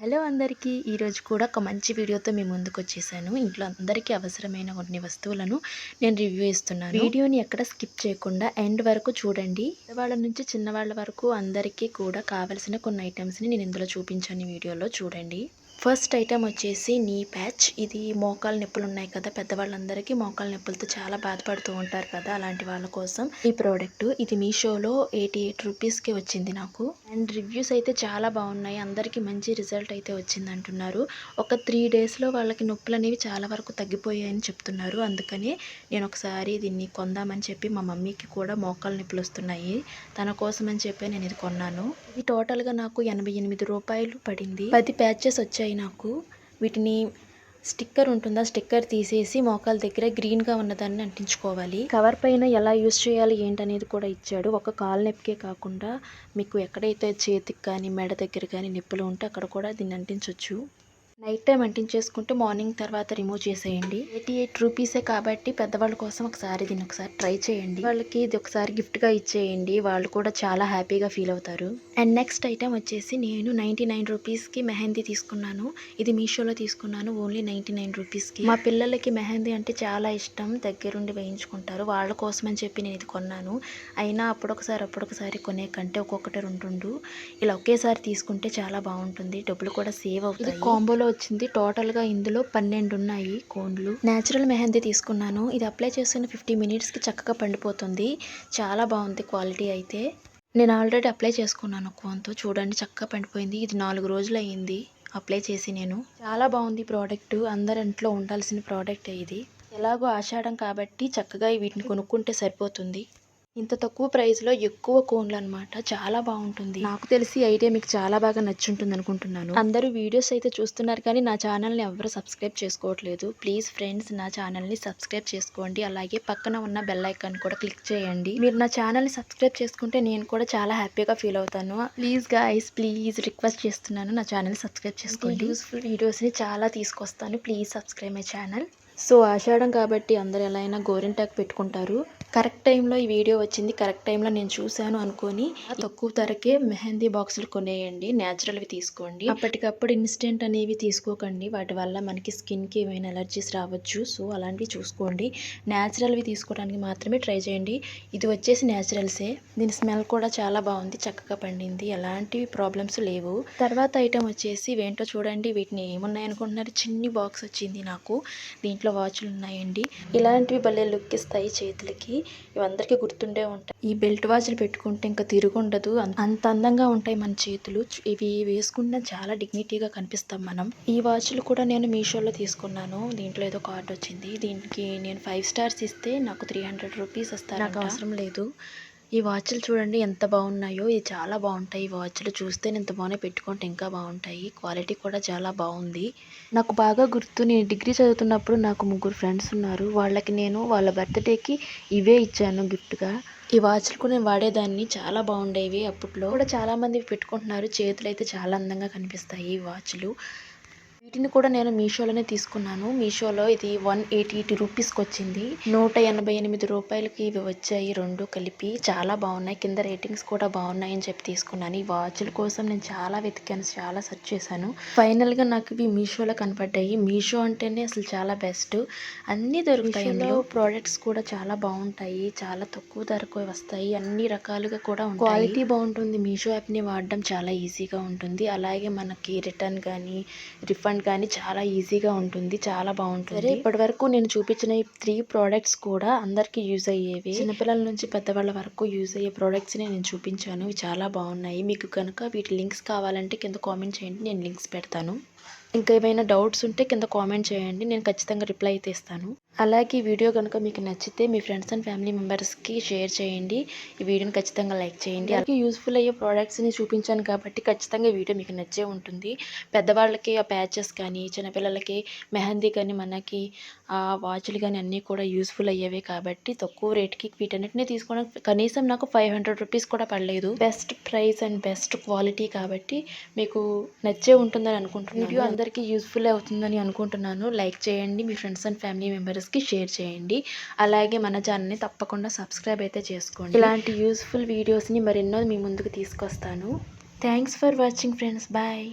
Hello అందరికీ ఈరోజు కూడా ఒక మంచి వీడియోతో మీ ముందుకు వచ్చేసాను. ఇంట్లో అందరికీ అవసరమైన కొన్ని వస్తువులను నేను రివ్యూ ఇస్తున్నాను. వీడియోని ఎక్కడ స్కిప్ చేయకుండా ఎండ్ వరకు చూడండి. పెద్దవాళ్ళ నుంచి చిన్నవాళ్ళ వరకు అందరికీ కూడా కావాల్సిన కొన్ని ఐటమ్స్ని నేను ఇందులో చూపించాను. ఈ వీడియోలో చూడండి. ఫస్ట్ ఐటమ్ వచ్చేసి నీ ప్యాచ్. ఇది మోకాలు నొప్పులు ఉన్నాయి కదా, పెద్దవాళ్ళందరికీ మోకాలు నొప్పులతో చాలా బాధపడుతూ ఉంటారు కదా, అలాంటి వాళ్ళ కోసం ఈ ప్రోడక్ట్. ఇది మీషోలో 88 రూపీస్కి వచ్చింది నాకు. అండ్ రివ్యూస్ అయితే చాలా బాగున్నాయి. అందరికీ మంచి రిజల్ట్ అయితే వచ్చింది అంటున్నారు. ఒక 3 డేస్లో వాళ్ళకి నొప్పులు అనేవి చాలా వరకు తగ్గిపోయాయని చెప్తున్నారు. అందుకని నేను ఒకసారి దీన్ని కొందామని చెప్పి మా మమ్మీకి కూడా మోకాలు నొప్పులు వస్తున్నాయి, తన కోసం అని చెప్పి నేను ఇది కొన్నాను. ఇది టోటల్గా నాకు 88 రూపాయలు పడింది. 10 ప్యాచెస్ వచ్చాయి నాకు. వీటిని స్టిక్కర్ ఉంటుందా, స్టిక్కర్ తీసేసి మోకాల దగ్గర గ్రీన్గా ఉన్నదాన్ని అంటించుకోవాలి. కవర్ పైన ఎలా యూజ్ చేయాలి ఏంటనేది కూడా ఇచ్చాడు. ఒక కాలు నొప్పికే కాకుండా మీకు ఎక్కడైతే చేతికి కానీ మెడ దగ్గర కానీ నొప్పులు ఉంటే అక్కడ కూడా దీన్ని అంటించవచ్చు. నైట్ టైం అంటించేసుకుంటే మార్నింగ్ తర్వాత రిమూవ్ చేసేయండి. 88 రూపీసే కాబట్టి పెద్దవాళ్ళ కోసం దీన్ని ఒకసారి ట్రై చేయండి. వాళ్ళకి ఇది ఒకసారి గిఫ్ట్గా ఇచ్చేయండి, వాళ్ళు కూడా చాలా హ్యాపీగా ఫీల్ అవుతారు. అండ్ నెక్స్ట్ ఐటమ్ వచ్చేసి నేను 99 రూపీస్కి మెహందీ తీసుకున్నాను. ఇది మీషోలో తీసుకున్నాను, ఓన్లీ 99 రూపీస్కి. మా పిల్లలకి మెహందీ అంటే చాలా ఇష్టం, దగ్గరుండి వేయించుకుంటారు. వాళ్ళ కోసం అని చెప్పి నేను ఇది కొన్నాను. అయినా అప్పుడొకసారి కొనే కంటే ఒక్కొక్కటి రెండు ఇలా ఒకేసారి తీసుకుంటే చాలా బాగుంటుంది, డబ్బులు కూడా సేవ్ అవుతాయి. కాంబోలో వచ్చింది. టోటల్గా ఇందులో 12 ఉన్నాయి కోన్లు. న్యాచురల్ మెహందీ తీసుకున్నాను. ఇది అప్లై చేసుకున్న 50 మినిట్స్కి చక్కగా పండిపోతుంది. చాలా బాగుంది క్వాలిటీ అయితే. నేను ఆల్రెడీ అప్లై చేసుకున్నాను కోన్తో, చూడండి చక్కగా పండిపోయింది. ఇది 4 రోజులు అయ్యింది అప్లై చేసి. నేను చాలా బాగుంది ప్రోడక్ట్, అందరింట్లో ఉండాల్సిన ప్రోడక్ట్ ఇది. ఎలాగో ఆషాఢం కాబట్టి చక్కగా వీటిని కొనుక్కుంటే సరిపోతుంది. ఇంత తక్కువ ప్రైస్లో ఎక్కువ కోన్లు అనమాట, చాలా బాగుంటుంది. నాకు తెలిసి ఈ ఐడియా మీకు చాలా బాగా నచ్చుంటుంది అనుకుంటున్నాను. అందరూ వీడియోస్ అయితే చూస్తున్నారు కానీ నా ఛానల్ని ఎవరు సబ్స్క్రైబ్ చేసుకోవట్లేదు. ప్లీజ్ ఫ్రెండ్స్, నా ఛానల్ని సబ్స్క్రైబ్ చేసుకోండి. అలాగే పక్కన ఉన్న బెల్ ఐకాన్ కూడా క్లిక్ చేయండి. మీరు నా ఛానల్ని సబ్స్క్రైబ్ చేసుకుంటే నేను కూడా చాలా హ్యాపీగా ఫీల్ అవుతాను. ప్లీజ్ గైస్, ప్లీజ్ రిక్వెస్ట్ చేస్తున్నాను, నా ఛానల్ని సబ్స్క్రైబ్ చేసుకోండి. యూస్ఫుల్ వీడియోస్ని చాలా తీసుకొస్తాను. Please subscribe my channel. So ఆషాఢం కాబట్టి అందరు ఎలా అయినా గోరింటాకు పెట్టుకుంటారు. కరెక్ట్ టైంలో ఈ వీడియో వచ్చింది, కరెక్ట్ టైంలో నేను చూశాను అనుకొని తక్కువ ధరకే మెహందీ బాక్సులు కొనేయండి. న్యాచురల్వి తీసుకోండి. అప్పటికప్పుడు ఇన్స్టెంట్ అనేవి తీసుకోకండి, వాటి వల్ల మనకి స్కిన్కి ఏమైనా ఎలర్జీస్ రావచ్చు. సో అలాంటివి చూసుకోండి. న్యాచురల్వి తీసుకోవడానికి మాత్రమే ట్రై చేయండి. ఇది వచ్చేసి న్యాచురల్సే. దీని స్మెల్ కూడా చాలా బాగుంది, చక్కగా పండింది, ఎలాంటి ప్రాబ్లమ్స్ లేవు. తర్వాత ఐటమ్ వచ్చేసి ఇవేంటో చూడండి. వీటిని ఏమున్నాయి అనుకుంటున్నారు, చిన్ని బాక్స్ వచ్చింది నాకు. దీంట్లో వాచ్లు ఉన్నాయండి. ఇలాంటివి భలే లుక్ ఇస్తాయి చేతులకి, ఇవి అందరికీ గుర్తుండే ఉంటాయి. ఈ బెల్ట్ వాచ్లు పెట్టుకుంటే ఇంకా తిరుగుండదు, అంత అందంగా ఉంటాయి మన చేతులు. ఇవి వేసుకుంటే చాలా డిగ్నిటీగా కనిపిస్తాం మనం. ఈ వాచ్లు కూడా నేను మీషోలో తీసుకున్నాను. దీంట్లో ఏదో కార్డ్ వచ్చింది. దీనికి నేను 5 స్టార్స్ ఇస్తే నాకు 300 రూపీస్ వస్తారు. నాకు అవసరం లేదు. ఈ వాచ్లు చూడండి ఎంత బాగున్నాయో, ఇది చాలా బాగుంటాయి. ఈ వాచ్లు చూస్తే ఇంత బాగానే పెట్టుకుంటే ఇంకా బాగుంటాయి. క్వాలిటీ కూడా చాలా బాగుంది. నాకు బాగా గుర్తు, నేను డిగ్రీ చదువుతున్నప్పుడు నాకు 3 ఫ్రెండ్స్ ఉన్నారు. వాళ్ళకి నేను వాళ్ళ బర్త్డేకి ఇవే ఇచ్చాను గిఫ్ట్గా. ఈ వాచ్లు కూడా నేను వాడేదాన్ని, చాలా బాగుండేవి. అప్పట్లో కూడా చాలామంది పెట్టుకుంటున్నారు. చేతులు అయితే చాలా అందంగా కనిపిస్తాయి ఈ వాచ్లు. వీటిని కూడా నేను మీషోలోనే తీసుకున్నాను. మీషోలో ఇది 188 రూపీస్కి వచ్చింది. 188 రూపాయలకి ఇవి వచ్చాయి రెండు కలిపి. చాలా బాగున్నాయి, కింద రేటింగ్స్ కూడా బాగున్నాయి అని చెప్పి తీసుకున్నాను. ఈ వాచ్ల కోసం నేను చాలా వెతికాను, చాలా సెర్చ్ చేశాను. ఫైనల్గా నాకు ఇవి మీషోలో కనపడ్డాయి. మీషో అంటేనే అసలు చాలా బెస్ట్, అన్నీ దొరుకుతాయి. అందులో ప్రోడక్ట్స్ కూడా చాలా బాగుంటాయి, చాలా తక్కువ ధరకు వస్తాయి, అన్ని రకాలుగా కూడా ఉంటాయి. క్వాలిటీ బాగుంటుంది. మీషో యాప్ని వాడడం చాలా ఈజీగా ఉంటుంది. అలాగే మనకి రిటర్న్ కానీ రిఫండ్ కానీ చాలా ఈజీగా ఉంటుంది, చాలా బాగుంటుంది. సరే, ఇప్పటి వరకు నేను చూపించిన ఈ 3 ప్రోడక్ట్స్ కూడా అందరికీ యూజ్ అయ్యేవి. చిన్నపిల్లల నుంచి పెద్దవాళ్ళ వరకు యూజ్ అయ్యే ప్రోడక్ట్స్ నేను చూపించాను. ఇవి చాలా బాగున్నాయి. మీకు కనుక వీటి లింక్స్ కావాలంటే కింద కామెంట్ చేయండి, నేను లింక్స్ పెడతాను. ఇంకా ఏమైనా డౌట్స్ ఉంటే కింద కామెంట్ చేయండి, నేను ఖచ్చితంగా రిప్లై అయితే ఇస్తాను. అలాగే ఈ వీడియో కనుక మీకు నచ్చితే మీ ఫ్రెండ్స్ అండ్ ఫ్యామిలీ మెంబర్స్కి షేర్ చేయండి. ఈ వీడియోని ఖచ్చితంగా లైక్ చేయండి. అలాగే యూస్ఫుల్ అయ్యే ప్రోడక్ట్స్ని చూపించాను కాబట్టి ఖచ్చితంగా ఈ వీడియో మీకు నచ్చే ఉంటుంది. పెద్దవాళ్ళకి ఆ ప్యాచెస్ కానీ, చిన్నపిల్లలకి మెహందీ కానీ, మనకి ఆ వాచ్లు కానీ అన్నీ కూడా యూస్ఫుల్ అయ్యేవే కాబట్టి తక్కువ రేట్కి వీటన్నిటిని తీసుకోవడానికి కనీసం నాకు 500 రూపీస్ కూడా పడలేదు. Best price and best quality కాబట్టి మీకు నచ్చే ఉంటుందని అనుకుంటున్నాను. వీడియో అందరికీ యూస్ఫుల్ అవుతుందని అనుకుంటున్నాను. లైక్ చేయండి, మీ ఫ్రెండ్స్ అండ్ ఫ్యామిలీ మెంబర్స్కి షేర్ చేయండి. అలాగే మన ఛానల్ని తప్పకుండా సబ్స్క్రైబ్ అయితే చేసుకోండి. ఇలాంటి యూస్ఫుల్ వీడియోస్ని మరెన్నో మీ ముందుకు తీసుకొస్తాను. Thanks for watching friends. Bye.